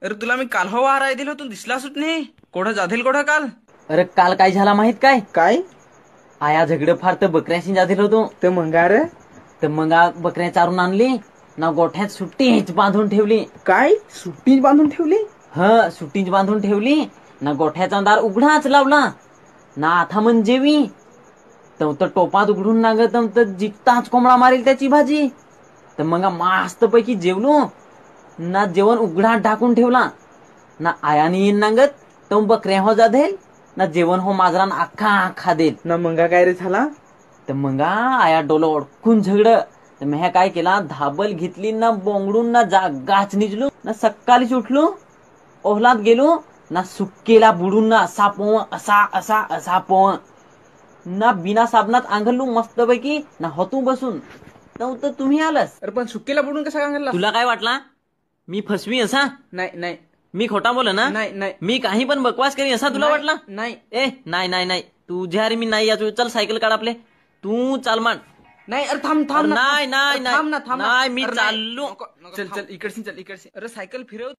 अरे तुला मी काल हवा राय दिलो तू दिसला सुट नाही कोठं जाधील कोठं काल. अरे काल काय झाला माहित काय? काय आया झगडं फार तर बकऱ्याशी जाधील होतो. ते मंगार तर मग बकऱ्या चारून आणली ना गोठ्यात सुट्टीच बांधून ठेवली. काय सुट्टी बांधून ठेवली? सुट्टीच बांधून ठेवली ना गोठ्याचा दार उघडाच लावला ना आता म्हण जेवी तर टोपात उघडून नागत तर जिकताच कोंबडा मारेल त्याची भाजी. तर मग मस्त पैकी जेवलो ना जेवण उघडात टाकून ठेवला ना आयाने येईन नागत तर बकऱ्या हो जाधेल ना जेवण हो माजरान अख्खा देईल ना मंगा काय रे झाला? तर मग आया डोलं ओळखून झगड. तर मी काय केला धाबल घेतली ना बोंगडून ना जागाच निजलो ना सकाळीच उठलो ओहलात गेलो ना सुक्केला बुडून ना असा पोव असा पोव ना बिना साबणात आंघरलो मस्त पैकी ना होतू बसून. तर तुम्ही आलास. अरे पण सुक्केला बुडून कसा सांगितला? तुला काय वाटला मी फसवी असा? नाही नाही मी खोटा बोल ना? नाही नाही मी काही पण बकवास करी असा तुला वाटला? नाही नाही तुझ्या रे मी नाही याचो. चल सायकल काढ आपले तू चाल मान. नाही. अरे थांब नाही थांब ना नाही मी चाललो. चल इकडची चल इकडची. अरे सायकल फिरव.